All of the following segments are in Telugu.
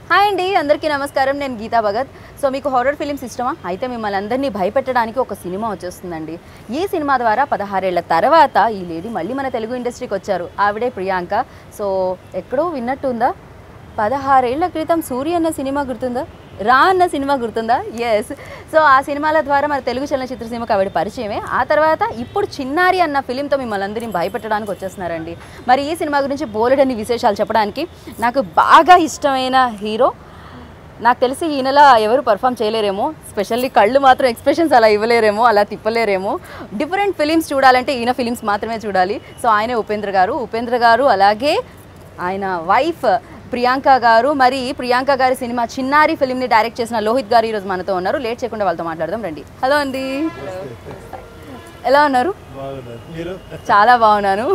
హాయ్ అండి, అందరికీ నమస్కారం. నేను గీతా భగత్. సో మీకు హారర్ ఫిలిమ్స్ ఇష్టమా? అయితే మిమ్మల్ని అందరినీ భయపెట్టడానికి ఒక సినిమా వచ్చేస్తుందండి. ఈ సినిమా ద్వారా 16 ఏళ్ల తర్వాత ఈ లేడీ మళ్ళీ మన తెలుగు ఇండస్ట్రీకి వచ్చారు. ఆవిడే ప్రియాంక. సో ఎక్కడో విన్నట్టు ఉందా? 16 ఏళ్ల క్రితం సూర్య అన్న సినిమా గుర్తుందా? రా అన్న సినిమా గుర్తుందా? ఎస్. సో ఆ సినిమాల ద్వారా మన తెలుగు చలనచిత్ర సినిమాకి ఆవిడ పరిచయమే. ఆ తర్వాత ఇప్పుడు చిన్నారి అన్న ఫిలింతో మిమ్మల్ని అందరినీ భయపెట్టడానికి వచ్చేస్తున్నారండి. మరి ఈ సినిమా గురించి బోలెడన్ని విశేషాలు చెప్పడానికి నాకు బాగా ఇష్టమైన హీరో, నాకు తెలిసి ఈయనలా ఎవరు పర్ఫామ్ చేయలేరేమో, స్పెషల్లీ కళ్ళు మాత్రం ఎక్స్ప్రెషన్స్ అలా ఇవ్వలేరేమో, అలా తిప్పలేరేమో. డిఫరెంట్ ఫిలిమ్స్ చూడాలంటే ఈయన ఫిలిమ్స్ మాత్రమే చూడాలి. సో ఆయనే ఉపేంద్ర గారు అలాగే ఆయన వైఫ్ ప్రియాంక గారు. మరి ప్రియాంక గారి సినిమా చిన్నారి ఫిలింని డైరెక్ట్ చేసిన లోహిత్ గారు ఈరోజు మనతో ఉన్నారు. లేట్ చేయకుండా వాళ్ళతో మాట్లాడదాం రండి. హలో అండి, ఎలా ఉన్నారు? చాలా బాగున్నాను.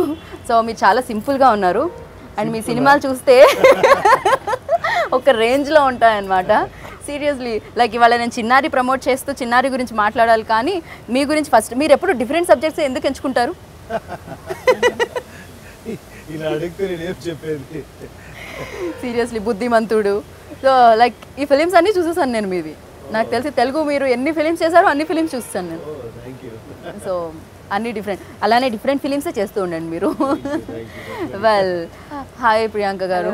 సో మీరు చాలా సింపుల్గా ఉన్నారు అండ్ మీ సినిమాలు చూస్తే ఒక రేంజ్లో ఉంటాయన్నమాట. సీరియస్లీ లైక్ ఇవాళ నేను చిన్నారి ప్రమోట్ చేస్తూ చిన్నారి గురించి మాట్లాడాలి, కానీ మీ గురించి ఫస్ట్ మీరు ఎప్పుడు డిఫరెంట్ సబ్జెక్ట్స్ ఎందుకు ఎంచుకుంటారు? సీరియస్లీ బుద్ధిమంతుడు. సో లైక్ ఈ ఫిలిమ్స్ అన్నీ చూసేసాను నేను మీవి. నాకు తెలిసి తెలుగు మీరు ఎన్ని ఫిలిమ్స్ చేశారో అన్ని ఫిలిమ్స్ చూస్తాను నేను. సో అన్ని డిఫరెంట్, అలానే డిఫరెంట్ ఫిలిమ్సే చేస్తూ ఉండండి మీరు. వెల్, హాయ్ ప్రియాంక గారు.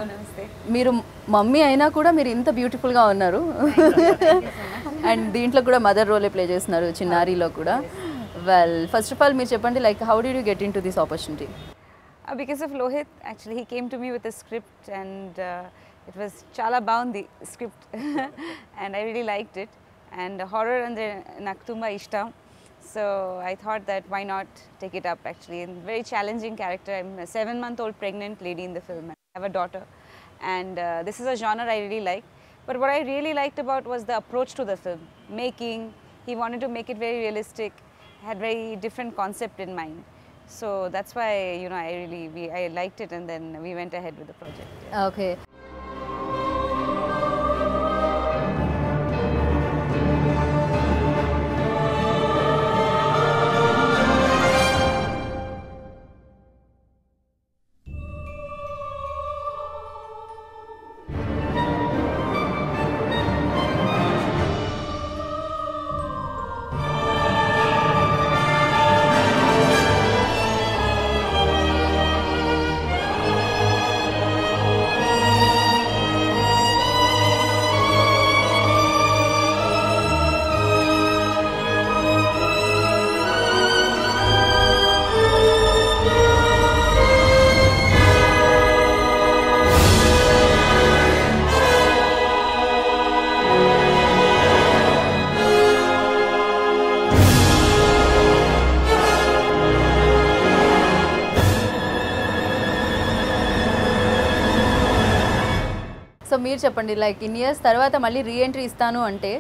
మీరు మమ్మీ అయినా కూడా మీరు ఇంత బ్యూటిఫుల్గా ఉన్నారు. అండ్ దీంట్లో కూడా మదర్ రోలే ప్లే చేస్తున్నారు చిన్నారిలో కూడా. వెల్, ఫస్ట్ ఆఫ్ ఆల్ మీరు చెప్పండి, like how did you get in to this opportunity? Because of Lohit, actually he came to me with a script and it was chala baundi script and I really liked it, and horror andre nak tumba ishtam, so I thought that why not take it up. Actually, and very challenging character. I'm a 7-month-old pregnant lady in the film. I have a daughter, and this is a genre I really like. But what I really liked about was the approach to the film making. He wanted to make it very realistic, had very different concept in mind. So that's why, you know, I liked it, and then we went ahead with the project. Okay. So మీరు చెప్పండి, లైక్ ఇన్ ఇయర్స్ తర్వాత మళ్ళీ రీఎంట్రీ ఇస్తాను అంటే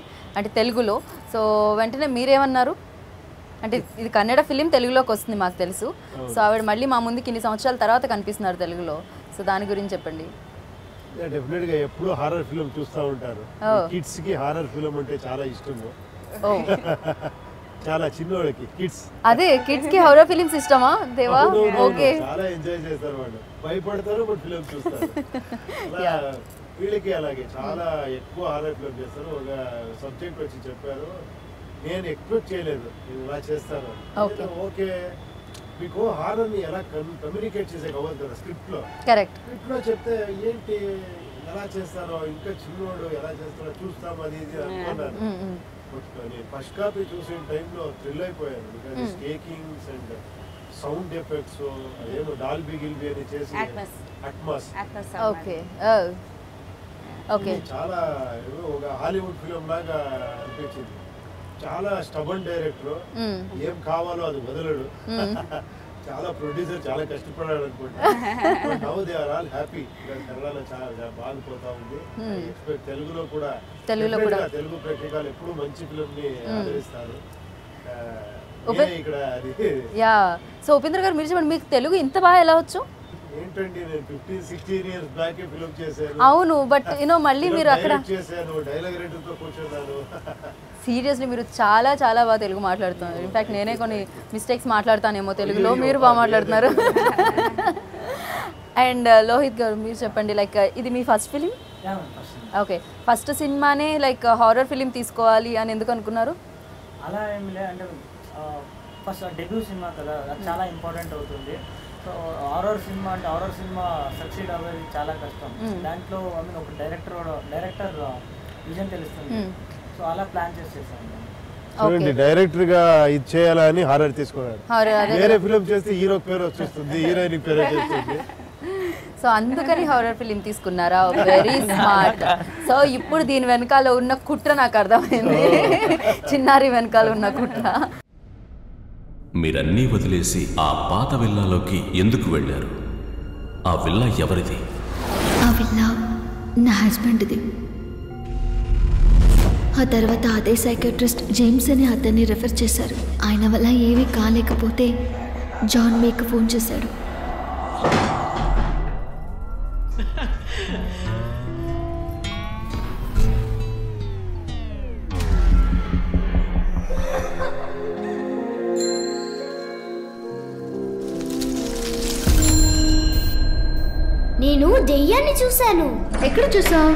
తెలుగులో, సో వెంటనే మీరేమన్నారు? అంటే ఇది కన్నడ ఫిలిం తెలుగులోకి వస్తుంది మాకు తెలుసు. సో ఆవిడ మళ్ళీ మా ముందుకి ఇన్ని సంవత్సరాల తర్వాత కనిపిస్తున్నారు తెలుగులో. సో దాని గురించి చెప్పండి. డెఫినెట్గా ఎప్పుడు హారర్ ఫిలిం చూస్తూ ఉంటారు. కిడ్స్కి హారర్ ఫిలిం అంటే చాలా ఇష్టము. చాలా చిన్నోళ్ళకి కిడ్స్, అదే కిడ్స్ కి హారర్ ఫిలిమ్స్ ఇష్టమా? దేవా, ఓకే. చాలా ఎంజాయ్ చేస్తారు వాళ్ళు, భయపడతారు బట్ ఫిలిం చూస్తారు. వీళ్ళకి అలాగే చాలా ఎక్కువ హారర్ ఫిలిం చేస్తారు. ఒక సబ్జెక్ట్ వచ్చి చెప్పారు, నేను ఎక్స్పెక్ట్ చేయలేదు ఇలా చేస్తాను. ఓకే, మీకు హారర్ని ఎలా కమ్యూనికేట్ చేసే అవ్వదు కదా స్క్రిప్ట్లో. కరెక్ట్. స్క్రిప్ట్లో చెప్తే ఏంటి ఎలా చేస్తారో, ఇంకా చిన్నోడు ఎలా చేస్తారో చూస్తాం అది ఇది అనుకున్నాను. నేను ఫస్ట్ కాపీ చూసే టైంలో థ్రిల్ అయిపోయాను. బికాజ్ స్కేకింగ్స్ అండ్ సౌండ్ ఎఫెక్ట్స్, అదేమో డాల్బీ గిల్బీ అని చేసి అట్మాస్. ఓకే ఓకే, చాలా ఒక హాలీవుడ్ ఫిలిం లాగా అనిపించింది. చాలా స్టబన్ డైరెక్టర్, ఏం కావాలో అది వదలడు. చాలా ప్రొడ్యూసర్ చాలా కష్టపడాడు అనుకుంటా. Now they are all happy. కన్నడలో చాలా బాగుపోతా ఉంది. ఎక్స్పెక్ట్ తెలుగులో కూడా తెలుగు ప్రేక్షకులు ఎప్పుడు మంచి ఫిలిం ని ఆదరిస్తారు. ఇక్కడ యా. సో ఉపేంద్ర గారు మీరు చెప్పండి, మీకు తెలుగు ఇంత బాగా ఎలా వచ్చు? ఏంటండి, నేను 15-16 years బ్యాక్ ఫిలిం చేశాను. అవును, బట్ యూనో మళ్ళీ మీరు అక్కడ చేశాను, డైలాగ్ రైటర్తో కూర్చున్నాను. సీరియస్లీ మీరు చాలా చాలా బాగా తెలుగు మాట్లాడుతున్నారు. ఇన్ఫాక్ట్ నేనే కొన్ని మిస్టేక్స్ మాట్లాడతానేమో తెలుగులో, మీరు బాగా మాట్లాడుతున్నారు. అండ్ లోహిత్ గారు మీరు చెప్పండి, లైక్ ఇది మీ ఫస్ట్ ఫిలిం? ఓకే, ఫస్ట్ సినిమానే లైక్ హారర్ ఫిలిం తీసుకోవాలి అని ఎందుకు అనుకున్నారు? అలా ఏమి లేదు, అంటే ఫస్ట్ డెబ్యూ సినిమా కదా, అది చాలా ఇంపార్టెంట్ అవుతుంది. సో హారర్ సినిమా అంటే హారర్ సినిమా సక్సీడ్ అవ్వేది చాలా కష్టం. దాంట్లో ఐ మీన్ ఒక డైరెక్టర్ విజన్ తెలుస్తుంది. సో అలా ప్లాన్ చేసేసాను. చూడండి, డైరెక్టర్ గా ఇది చేయాలని హారర్ తీసుకున్నాడు. వేరే ఫిలిం చేస్తే హీరో పేరు వచ్చేస్తుంది, హీరోయిన్ పేరు వచ్చేస్తుంది. సో అందుకని హారర్ ఫిలిం తీసుకున్నారా? Very smart. సో ఇప్పుడు దీని వెనకాల ఉన్న కుట్ర నాకు అర్థమైంది, చిన్నారి వెనకాల ఉన్న కుట్ర. మీరన్నీ వదిలేసి ఆ పాత విల్లాలోకి ఎందుకు వెళ్ళారు? ఆ విల్లా ఎవరిది? ఆ విల్లా నా హస్బెండ్ది. ఆ తర్వాత అదే సైకాట్రిస్ట్ జేమ్స్ అని అతన్ని రెఫర్ చేశారు. ఆయన వల్ల ఏమీ కాలేకపోతే జాన్ మీకు ఫోన్ చేశాడు. నేను దెయ్యాన్ని చూశాను. ఎక్కడ చూసావు?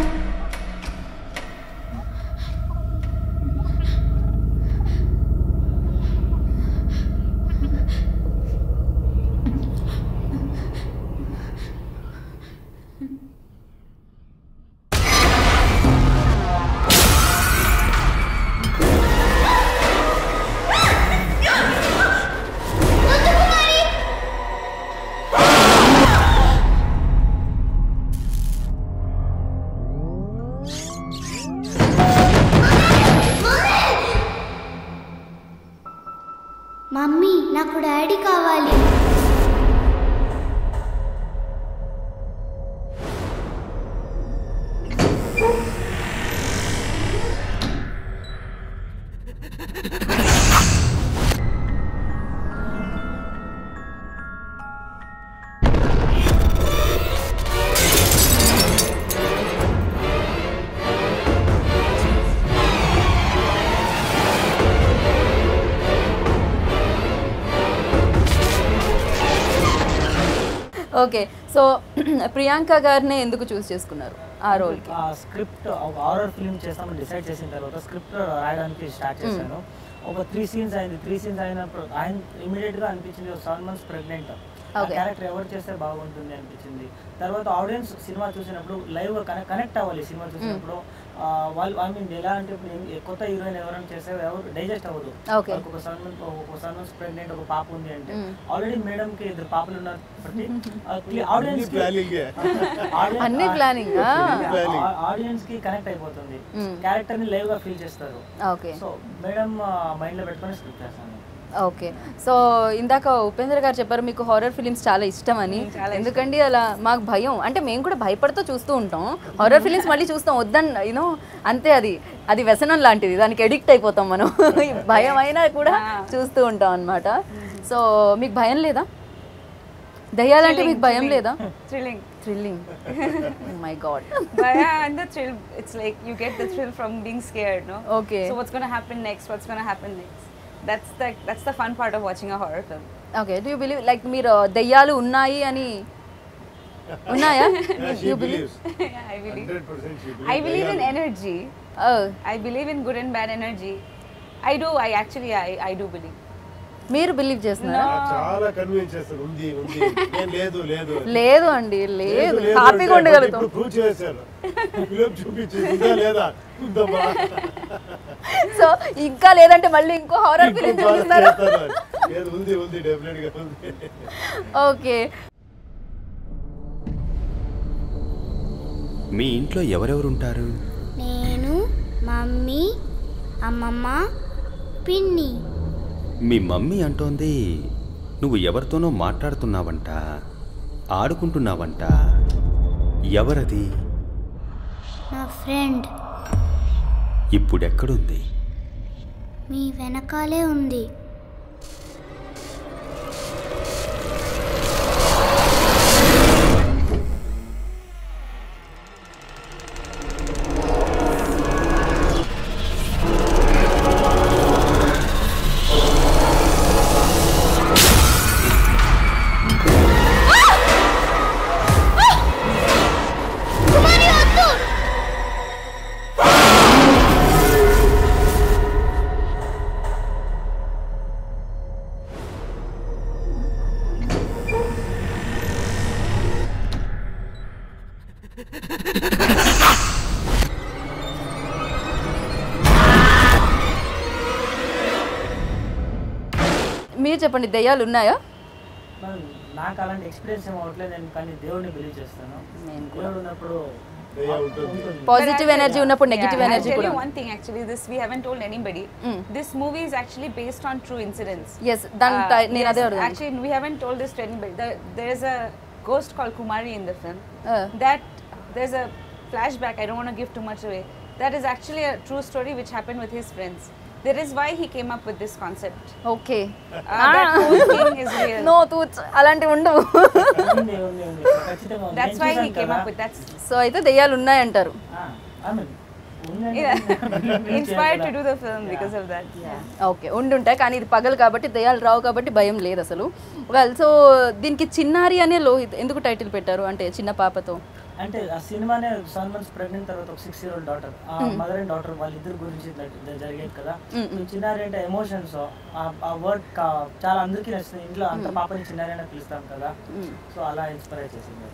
మమ్మీ, నాకు డాడీ కావాలి. ఓకే, సో ప్రియాంక గారిని ఎందుకు చూస్ చేసుకున్నారు ఆ రోల్కి? ఆ స్క్రిప్ట్ ఒక హారర్ ఫిల్మ్ చేస్తామని డిసైడ్ చేసిన తర్వాత స్క్రిప్ట్ రాయడానికి స్టార్ట్ చేశాను. ఒక 3 సీన్స్ అయింది. 3 సీన్స్ అయినప్పుడు ఆయన ఇమీడియట్గా అనిపించింది 7 months ప్రెగ్నెంట్. ఆ క్యారెక్టర్ ఎవరు చేస్తే బాగుంటుంది అనిపించింది. తర్వాత ఆడియన్స్ సినిమా చూసినప్పుడు లైవ్ కనెక్ట్ అవ్వాలి. సినిమా చూసినప్పుడు వాళ్ళు ఐ మీన్ ఎలా అంటే కొత్త హీరోయిన్ ఎవరైనా చేస్తే ఎవరు డైజెస్ట్ అవ్వదు. ఒక 7 months ప్రెగ్నెంట్, ఒక పాప ఉంది అంటే ఆల్రెడీ మేడం కి 2 పాపలు ఉన్నారు. ఆడియన్స్ కి కనెక్ట్ అయిపోతుంది, క్యారెక్టర్ ని లైవ్ గా ఫీల్ చేస్తారు. సో మేడం మైండ్ లో పెట్టుకొని స్క్రిప్ట్ చేస్తాను. ఓకే, సో ఇందాక ఉపేంద్ర గారు చెప్పారు మీకు హారర్ ఫిలిమ్స్ చాలా ఇష్టం అని. ఎందుకండి అలా? మాకు భయం, అంటే మేము కూడా భయపడుతూ చూస్తూ ఉంటాం హారర్ ఫిలిమ్స్, మళ్ళీ చూస్తాం వద్దని యూనో అంతే. అది వ్యసనం లాంటిది, దానికి ఎడిక్ట్ అయిపోతాం మనం. భయం అయినా కూడా చూస్తూ ఉంటాం అన్నమాట. సో మీకు భయం లేదా? దయ్యాలంటే మీకు భయం లేదా? Thrilling. Oh my god. And the thrill, it's like you get the thrill from being scared, no? Okay. So what's going to happen next? That's the fun part of watching a horror film. Okay, do you believe like మీరు దయ్యాలు ఉన్నాయి అని ఉన్నాయా? She believes. Yeah, I believe. 100% she believes. I believe in energy. Oh, I believe in good and bad energy. I do believe. మీరు బిలీవ్ చేస్తున్నారా? చాలా కన్విన్స్ చేస్తారు. ఉంది లేదు అండి, లేదు. హ్యాపీగా ఉండగలుగుతాం. ఇప్పుడు ప్రూవ్ చేశారు, ఫిలిం చూపించిందా లేదా చూద్దామా. సో ఇంకా లేదంటే మళ్ళీ ఇంకో హారర్ ఫిలిం చూపిస్తారు. లేదు, ఉంది డెఫినెట్ గా ఉంది. ఓకే, మీ ఇంట్లో ఎవరెవరు ఉంటారు? నేను, మమ్మీ, అమ్మమ్మ, పిన్ని. మీ మమ్మీ అంటోంది నువ్వు ఎవరితోనో మాట్లాడుతున్నావంట, ఆడుకుంటున్నావంట. ఎవరది? నా ఫ్రెండ్. ఇప్పుడెక్కడుంది? మీ వెనకాలే ఉంది. మీరు చెప్పండి, దెయ్యాలు ఉన్నాయా? నాకు అలాంటి ఎక్స్పీరియన్స్ ఏం అవ్వట్లేదు, నేను కానీ దేవుడిని బిలీవ్ చేస్తాను. దేవుడు ఉన్నప్పుడు పాజిటివ్ ఎనర్జీ ఉన్నప్పుడు నెగటివ్ ఎనర్జీ కూడా. One thing actually, this we haven't told anybody. This movie is actually based on true incidents. Yes, నేను అదే అడుగుతాను. Actually we haven't told this to anybody. There is a ghost called Kumari in the film. That there's a flashback, I don't want to give too much away. That is actually a true story which happened with his friends. There is why he came up with this concept. Okay. That whole thing is real. No, అలాంటి ఉండవు. That's why he came up with that. So అయితే దెయ్యాలు ఉన్నాయంటారు. Inspired to do the film because of that. Okay, ఉండుంటాయి కానీ ఇది పగలు కాబట్టి దెయ్యాలు రావు కాబట్టి భయం లేదు అసలు. వెల్, సో దీనికి చిన్నారి అనే లోహిత్ ఎందుకు టైటిల్ పెట్టారు అంటే చిన్న పాపతో? అంటే ఆ సినిమానే 7 months ప్రెగ్నెంట్ తర్వాత ఒక 6-year-old daughter, mother and daughter వాళ్ళిద్దరు గురించి జరిగేది కదా. చిన్నారి అంటే ఎమోషన్స్, ఆ వర్డ్ చాలా అందరికీ నచ్చింది. ఇంట్లో అంత పాపని చిన్నారి అని పిలుస్తాం కదా, సో అలా ఇన్స్పైర్ చేసింది.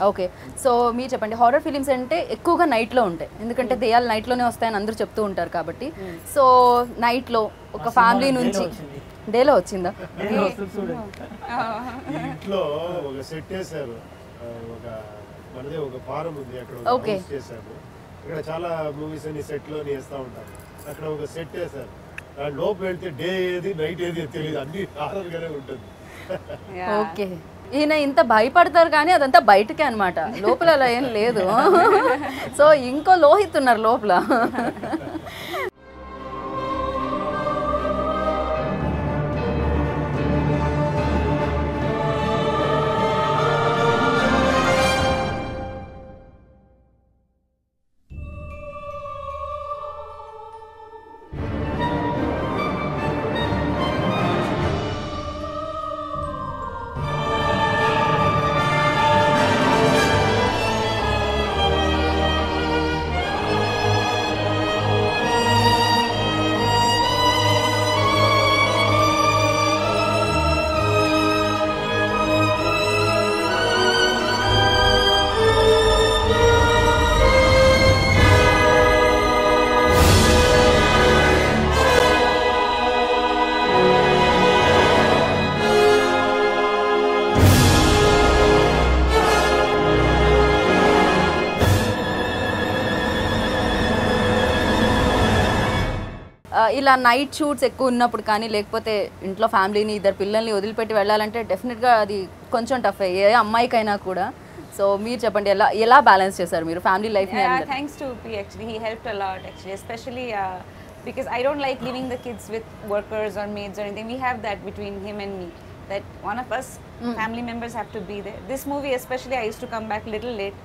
ఓకే, సో మీరు చెప్పండి, హారర్ ఫిలిమ్స్ అంటే ఎక్కువగా నైట్లో ఉంటాయి, ఎందుకంటే దెయ్యాలు నైట్లోనే వస్తాయని అందరూ చెప్తూ ఉంటారు కాబట్టి. సో నైట్లో ఒక ఫ్యామిలీ నుంచి డేలో వచ్చిందా? ఇంట్లో ఒక సెట్ చేశారు, మనదే ఒక ఫారం ఉంది, అక్కడ చేశారు. ఇక్కడ చాలా మూవీస్ అన్ని సెట్ లోని వేస్తూ ఉంటారు. అక్కడ ఒక సెట్ వేశారు, దాని లోపు వెళ్తే డే ఏది నైట్ ఏది తెలియదు, అన్ని హారర్ గానే ఉంటుంది. ఓకే, ఈయన ఇంత భయపడతారు కానీ అదంతా బయటకే అనమాట, లోపల అలా ఏం లేదు. సో ఇంకో లోహిత్ ఉన్నారు లోపల. ఇలా నైట్ షూట్స్ ఎక్కువ ఉన్నప్పుడు కానీ లేకపోతే ఇంట్లో ఫ్యామిలీని ఇద్దరు పిల్లల్ని వదిలిపెట్టి వెళ్ళాలంటే డెఫినెట్గా అది కొంచెం టఫ్, ఏ అమ్మాయికైనా కూడా. సో మీరు చెప్పండి, ఎలా బ్యాలెన్స్ చేశారు మీరు ఫ్యామిలీ లైఫ్ని? Thanks to P actually, he helped a lot actually, especially because I don't like leaving the kids with workers or maids or anything. We have that between him and me, that one of us family members have to be there. This movie especially, I used to come back little late,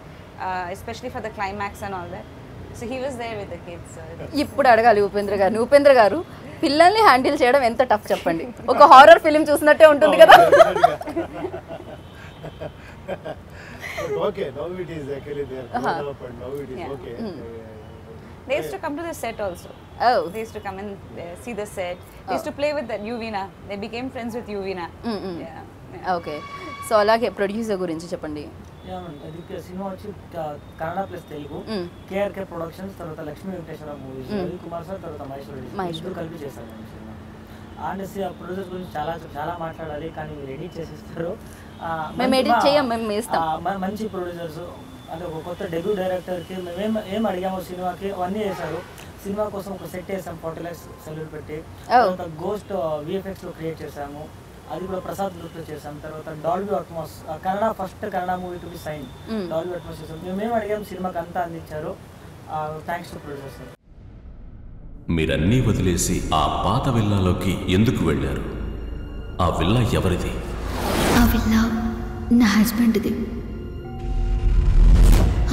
especially for the climax and all that. So he was there with the kids. ఇప్పుడు అడగాలి ఉపేంద్ర గారు, పిల్లల్ని హ్యాండిల్ చేయడం ఎంత టఫ్ చెప్పండి. ఒక హారర్ ఫిలిం చూసినట్టే ఉంటుంది కదా. Okay, now it is actually there. Now it is okay. They used to come to the set also. Oh. They used to come and see the set. They used to play with that Yuvina. They became friends with Yuvina. Okay, so అలాగే ప్రొడ్యూసర్ గురించి చెప్పండి. సినిమా వచ్చి Kannada plus Telugu, KRK productions, తర్వాత లక్ష్మీ వెంకటేశ్వర మూవీస్, రవి కుమార్ సార్, తర్వాత మహేష్ కలిపి చేశారు సినిమా. అండ్ ప్రొడ్యూసర్ గురించి చాలా మాట్లాడాలి కానీ మీరు ఎడిట్ చేసేస్తారు. మేము ఎడిట్ చేయం, మేము వేస్తాం. మంచి ప్రొడ్యూసర్స్, అంటే ఒక కొత్త డెబ్యూ డైరెక్టర్కి మేము ఏం అడిగామో సినిమాకి అవన్నీ చేశారు. సినిమా కోసం ఒక సెట్ వేసాం, 40 lakhs సెల్యూట్ పెట్టి. తర్వాత గోస్ట్ VFX లో క్రియేట్ చేసాము, అది కూడా ప్రసాద్ గ్రూప్ లో చేసాం. తర్వాత Dolby Atmos, first Kannada movie to be sign, Dolby Atmos చేసాం. మేమేం అడిగాము సినిమాకి అంతా అందించారు. Thanks to producer. మీరన్నీ వదిలేసి ఆ పాత విల్లాలోకి ఎందుకు వెళ్ళారు? ఆ విల్లా ఎవరిది? ఆ విల్లా నా హస్బెండ్ది.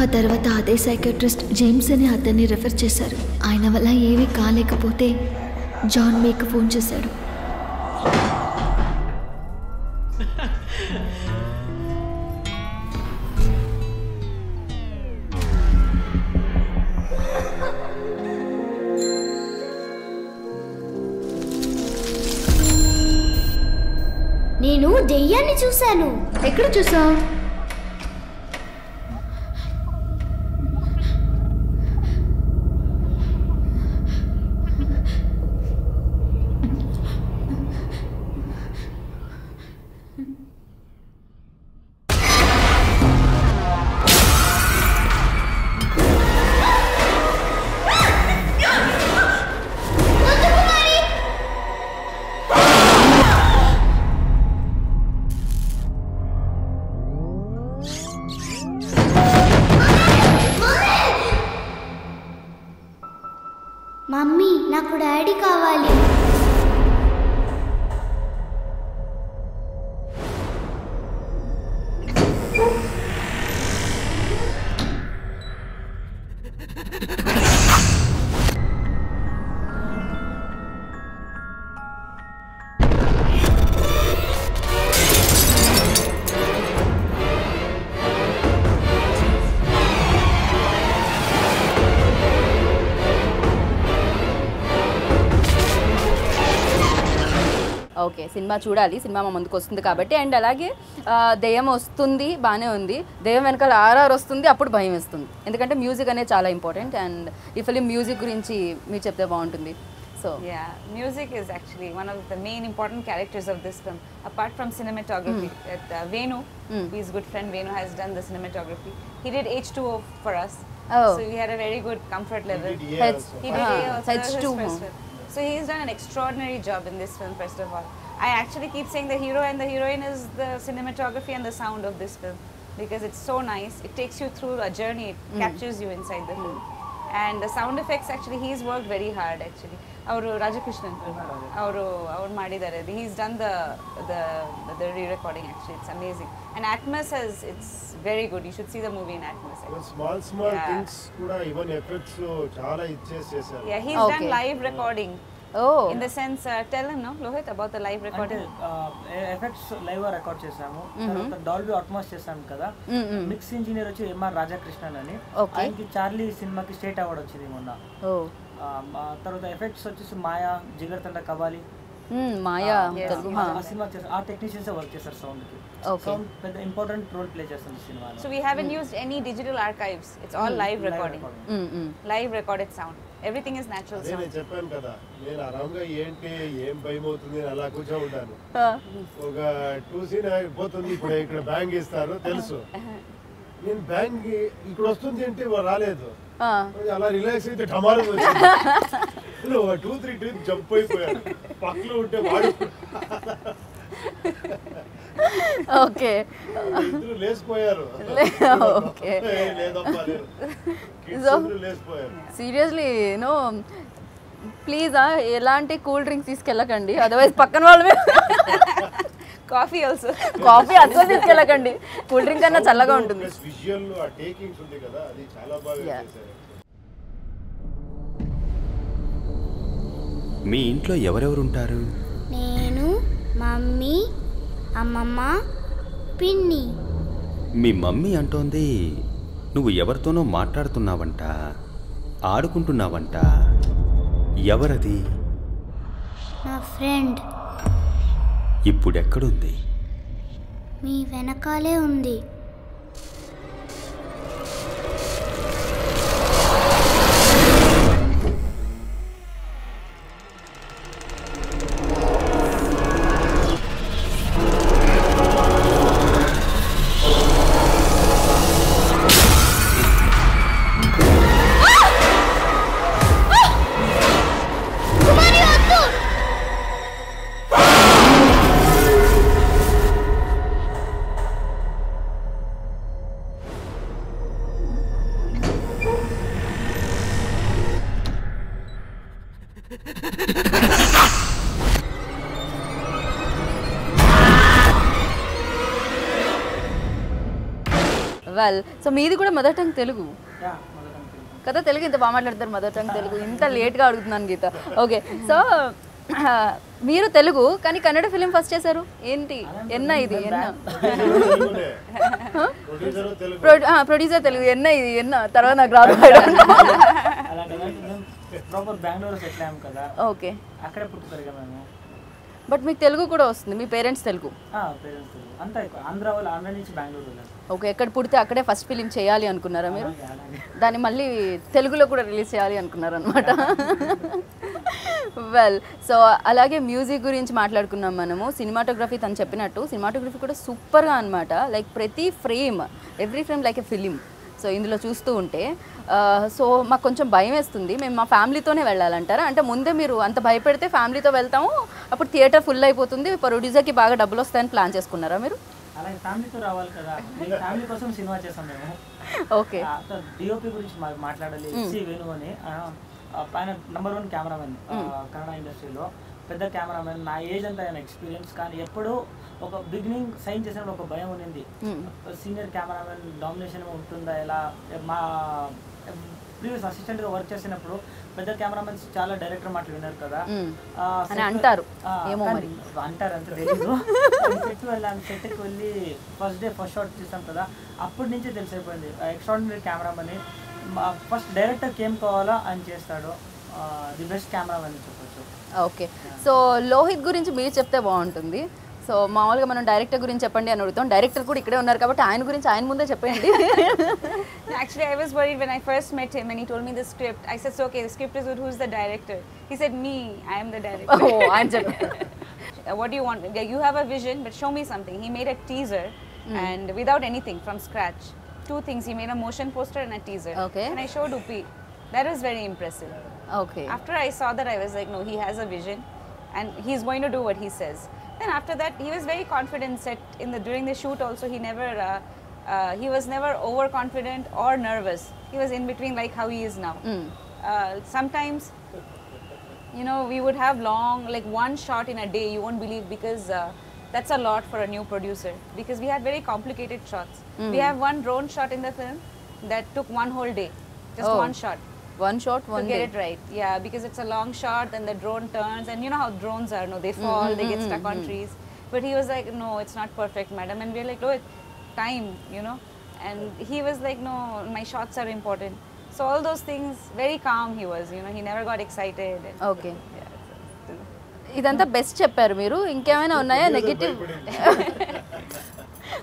ఆ తర్వాత అదే సైకాట్రిస్ట్ జేమ్స్ అనే అతన్ని రెఫర్ చేశారు. ఆయన వల్ల ఏమీ కాలేకపోతే జాన్ మేక్ ఫోన్ చేశాడు. నేను దెయ్యాన్ని చూశాను. ఎక్కడ చూసావు? మమ్మీ నాకు డాడీ కావాలి. ఓకే, సినిమా చూడాలి, సినిమా మా ముందుకు వస్తుంది కాబట్టి. అండ్ అలాగే దెయ్యం వస్తుంది, బాగానే ఉంది, దెయ్యం వెనకాల ఆర్ఆర్ వస్తుంది, అప్పుడు భయం వేస్తుంది. ఎందుకంటే మ్యూజిక్ అనేది చాలా ఇంపార్టెంట్. అండ్ ఈ ఫిలిం మ్యూజిక్ గురించి మీరు చెప్తే బాగుంటుంది. So yeah, music is actually one of the main important characters of this film. Apart from cinematography, Venu, his good friend Venu has done the cinematography. He did H2O for us, so we had a very good comfort level. He did A also. H2O. So he's done an extraordinary job in this film. First of all, I actually keep saying the hero and the heroine is the cinematography and the sound of this film, because it's so nice. It takes you through a journey. It captures you inside the film. And the sound effects, actually, he's worked very hard. Actually, our Rajakrishnan, our Madidare, he's done the re-recording. Actually, it's amazing. And Atmos it's very good. You should see the movie in Atmos. Small things kuda even effects chaala ichchesaru. Yeah, he's done live recording. oh, In the sense, tell him, no, Lohit, about the live recording. Effects live record చేసాము. తర్వాత డాల్బీ అట్మాస్ చేసాము కదా. మిక్స్ ఇంజనీర్ వచ్చి ఎంఆర్ రాధాకృష్ణన్ అని. ఆయనకి చార్లీ సినిమాకి స్టేట్ అవార్డు వచ్చింది మొన్న. తర్వాత ఎఫెక్ట్స్ వచ్చేసి మాయా, జిగర్ తండ కవాలి, మాయా ఆ సినిమా చేస్తారు. ఆ టెక్నీషియన్స్ వర్క్ చేస్తారు సౌండ్ కి. సౌండ్ పెద్ద ఇంపార్టెంట్ రోల్ ప్లే చేస్తుంది సినిమాలో. So we haven't used any digital archives. It's all live recording. Live recorded sound. Everything is natural sound. నేను చెప్పాను కదా, నేను అరంగా ఏంటి ఏం భయం అవుతుంది అలా కూర్చో ఉంటాను. ఒక 2 సీన్ అయిపోతుంది, ఇప్పుడు ఇక్కడ బ్యాంగ్ ఇస్తారు తెలుసు. నేను బ్యాంగ్ ఇక్కడ వస్తుంది అంటే రాలేదు, అలా రిలాక్స్ అయితే ఢమాలు వచ్చింది. 2-3 ట్రిప్ జంప్ అయిపోయాను, పక్కలో ఉంటే వాడు ఓకే ఇద్దరు లేచిపోయారు. ఓకే, లేదమ్మా లేచిపోయారు. సీరియస్లీ నో, ప్లీజ్ ఎలాంటి కూల్ డ్రింక్స్ తీసుకెళ్ళకండి, అదర్వైజ్ పక్కన వాళ్ళు Coffee also. కాఫీ అసలు తీసుకెళ్ళకండి, కూల్ డ్రింక్ కన్నా చల్లగా ఉంటుంది. విజువల్ ఆ టేకింగ్స్ ఉంది కదా, అది చాలా బాగా చేశారు. మీ ఇంట్లో ఎవరెవరు ఉంటారు? నేను, మమ్మీ, అమ్మమ్మ, పిన్ని. మీ మమ్మీ అంటోంది నువ్వు ఎవరితోనో మాట్లాడుతున్నావంట, ఆడుకుంటున్నావంట. ఎవరది? నా ఫ్రెండ్. ఇప్పుడెక్కడుంది? మీ వెనకాలే ఉంది. వెల్, సో మీది కూడా మదర్ టంగ్ తెలుగు కదా, తెలుగు ఇంత బాగా మాట్లాడతారు, మదర్ టంగ్ తెలుగు. ఇంత లేట్గా అడుగుతున్నాను గీత. ఓకే, సో మీరు తెలుగు కానీ కన్నడ ఫిలిం ఫస్ట్ చేశారు ఏంటి? ఎన్న ఇది ఎన్న ప్రొడ్యూసర్ తెలుగు, ఎన్న ఇది ఎన్న తర్వాత నాకు రాదు. ఓకే, అక్కడే పుట్టుతారు కదా మేము. బట్ మీకు తెలుగు కూడా వస్తుంది, మీ పేరెంట్స్ తెలుగు? అంతా ఆంధ్ర వాళ్ళు, ఆంధ్ర నుంచి బెంగళూరు. ఓకే, ఎక్కడ పుడితే అక్కడే ఫస్ట్ ఫిలిం చేయాలి అనుకున్నారా మీరు? దాన్ని మళ్ళీ తెలుగులో కూడా రిలీజ్ చేయాలి అనుకున్నారనమాట. వెల్, సో అలాగే మ్యూజిక్ గురించి మాట్లాడుకున్నాం మనము. సినిమాటోగ్రఫీ తను చెప్పినట్టు సినిమాటోగ్రఫీ కూడా సూపర్గా అనమాట. లైక్ ప్రతి frame, every frame like a film. So ఇందులో చూస్తూ ఉంటే సో మాకు కొంచెం భయం వేస్తుంది. మేము మా ఫ్యామిలీతోనే వెళ్ళాలంటారా? అంటే ముందే మీరు అంత భయపెడితే ఫ్యామిలీతో వెళ్తాము, అప్పుడు థియేటర్ ఫుల్ అయిపోతుంది, ప్రొడ్యూసర్కి బాగా డబ్బులు వస్తాయని ప్లాన్ చేసుకున్నారా మీరు? అలాగే ఫ్యామిలీతో రావాలి కదా, ఫ్యామిలీ కోసం సినిమా చేసాం మేము. ఓకే, డిఓపి గురించి మాట్లాడాలి. వేణు అని ఆయన #1 కెమెరామెన్ కన్నడ ఇండస్ట్రీలో, పెద్ద కెమెరామెన్. నా ఏజ్ అంతా ఆయన ఎక్స్పీరియన్స్, కానీ ఎప్పుడూ ఒక బిగినింగ్ సైన్ చేసినప్పుడు ఒక భయం ఉన్నింది, సీనియర్ కెమెరామెన్ డామినేషన్ ఉంటుందా ఎలా. మా ప్రీవియస్ అసిస్టెంట్గా వర్క్ చేసినప్పుడు పెద్ద కెమెరామెన్స్ చాలా డైరెక్టర్ మాటలు విన్నారు కదా అంటారు, అంటారు అంత తెలీదు. సెట్కి వెళ్ళాను, సెట్కి వెళ్ళి ఫస్ట్ డే ఫస్ట్ షాట్ తీసాం కదా, అప్పటి నుంచే తెలిసిపోయింది ఎక్స్ట్రాడినరీ కెమెరామెన్. ఫస్ట్ డైరెక్టర్ ఏం కావాలా అని చేస్తాడు, ది బెస్ట్ కెమెరామెన్ అని చెప్పొచ్చు. ఓకే, సో లోహిత్ గురించి మీరు చెప్తే బాగుంటుంది. సో మామూలుగా మనం డైరెక్టర్ గురించి చెప్పండి అని అడుగుతాం, డైరెక్టర్ కూడా ఇక్కడే ఉన్నారు కాబట్టి ఆయన గురించి ఆయన ముందే చెప్పండి. Actually, I was worried when I first met him and he told me the script. I said, so, okay, the script is good, who's the director? He said, me, I am the director. Oh, I'm చెప్పారు. What do you want? You have a vision, but show me something. He made a teaser and without anything, from scratch. 2 things, he made a motion poster and a teaser. Okay. And I showed Upi. That was very impressive. Okay. After I saw that, I was like, no, he has a vision and he's going to do what he says. Then after that, he was very confident. Set during the shoot also, he was never overconfident or nervous. He was in between, like how he is now. Sometimes, you know, we would have long, like one shot in a day, you won't believe, because that's a lot for a new producer, because we had very complicated shots. We have one drone shot in the film that took one whole day, just one shot. One shot, one to get day. it right. Yeah, because it's a long shot, then the drone turns, and you know how drones are, no, they fall, they get stuck on trees. But he was like, no, it's not perfect, madam. And we're like, no, it's time, you know. And he was like, no, my shots are important. So all those things, very calm he was, you know, he never got excited. And Okay. yeah, ఇదంతా బెస్ట్ చెప్పారు మీరు. ఇంకేమైనా ఉన్నాయా నెగటివ్?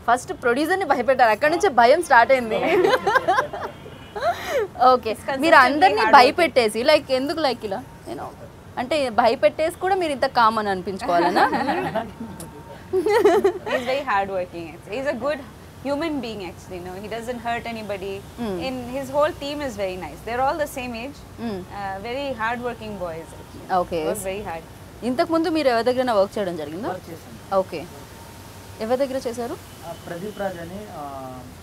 ఫస్ట్ ప్రొడ్యూసర్ని భయపెట్టారు, అక్కడ నుంచి భయం స్టార్ట్ అయింది. ఓకే, మీరు అందరినీ భయపెట్టేసి లైక్ ఎందుకు లైక్ ఇలా నేను అంటే భయపెట్టేసి కూడా మీరు ఇంత common అనిపించుకోవాలనా? he's very hardworking. He's a good human being, actually. No, he doesn't hurt anybody. In his whole team is very nice. They're all the same age. Very hardworking boys. Actually. Okay. Work very hard. ఇంతకు ముందు మీరు ఎవరి దగ్గర వర్క్ చేయడం జరిగిందా? ఓకే, ఎవరి దగ్గర చేశారు? ప్రదీప్ రాజ్ అని,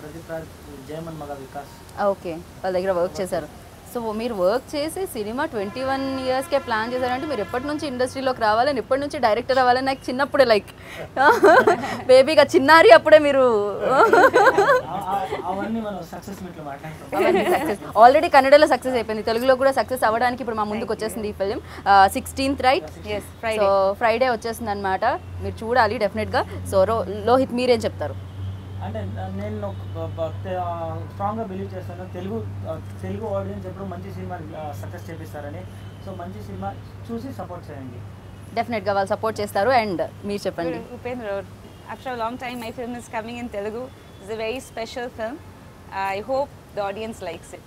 ప్రదీప్ రాజ్ జయమన్ మగ వికాస్. ఓకే, వాళ్ళ దగ్గర వర్క్ చేశారు. సో మీరు వర్క్ చేసి సినిమా 21 yearsకే ప్లాన్ చేశారంటే మీరు ఎప్పటి నుంచి ఇండస్ట్రీలోకి రావాలని, ఎప్పటి నుంచి డైరెక్టర్ అవ్వాలని నాకు చిన్నప్పుడే లైక్ బేబీగా చిన్నారి అప్పుడే మీరు అవన్నీ మనం సక్సెస్ మీట్లో మాట్లాడుతాం. ఆల్రెడీ కన్నడలో సక్సెస్ అయిపోయింది, తెలుగులో కూడా సక్సెస్ అవ్వడానికి ఇప్పుడు మా ముందుకు వచ్చేసింది ఈ film 16th, right? Yes, so Friday వచ్చేసింది అనమాట, మీరు చూడాలి డెఫినెట్గా. సో లోహిత్ మీరేం చెప్తారు? అంటే నేను స్ట్రాంగ్గా బిలీవ్ చేస్తాను, తెలుగు ఆడియన్స్ ఎప్పుడు మంచి సినిమా సక్సెస్ చేపిస్తారని. సో మంచి సినిమా చూసి సపోర్ట్ చేయండి. డెఫినెట్గా వాళ్ళు సపోర్ట్ చేస్తారు. అండ్ మీరు చెప్పండి. Upendra, after a long time my film is coming in Telugu. It's a very special film. I hope the audience likes it.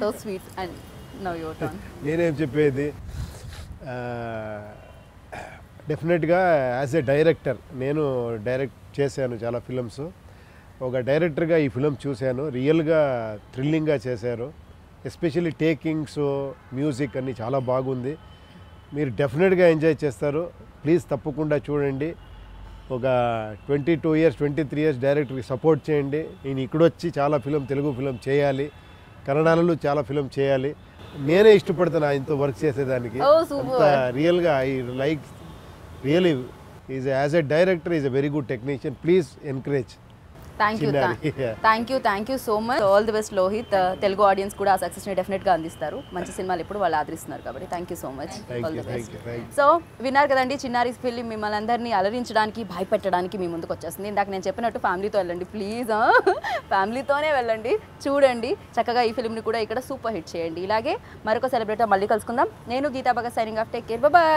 So sweet. And now your turn. నేనేం చెప్పేది, డెఫినెట్గా యాజ్ ఏ డైరెక్టర్ నేను డైరెక్ట్ చేశాను చాలా ఫిల్మ్స్. ఒక డైరెక్టర్గా ఈ ఫిలిం చూశాను, రియల్గా థ్రిల్లింగ్గా చేశారు. ఎస్పెషల్లీ టేకింగ్స్, మ్యూజిక్ అన్నీ చాలా బాగుంది. మీరు డెఫినెట్గా ఎంజాయ్ చేస్తారు. ప్లీజ్ తప్పకుండా చూడండి. ఒక 22 years 23 years డైరెక్టర్కి సపోర్ట్ చేయండి. ఈయన ఇక్కడొచ్చి చాలా తెలుగు ఫిలిం చేయాలి, కన్నడలో చాలా ఫిలిం చేయాలి. నేనే ఇష్టపడతాను ఆయనతో వర్క్ చేసేదానికి. రియల్గా I like really is as a director is a very good technician. Please encourage. Thank you so much. All the best Lohith. Telugu audience కూడా ఆ సక్సెస్ని డెఫినెట్గా అందిస్తారు. మంచి సినిమాలు ఎప్పుడు వాళ్ళు ఆదరిస్తున్నారు కాబట్టి thank you so much. All the best. So విన్నారు కదండి, చిన్నారి ఫిలిం మిమ్మల్ని అందరినీ అలరించడానికి, భయపెట్టడానికి మీ ముందుకు వచ్చేస్తుంది. ఇందాక నేను చెప్పినట్టు ఫ్యామిలీతో వెళ్ళండి ప్లీజ్, ఫ్యామిలీతోనే వెళ్ళండి, చూడండి చక్కగా. ఈ ఫిలింని కూడా ఇక్కడ సూపర్ హిట్ చేయండి. ఇలాగే మరొక సెలబ్రిటీ మళ్ళీ కలుసుకుందాం. నేను Geetha Bhagat signing off. Take care, bye.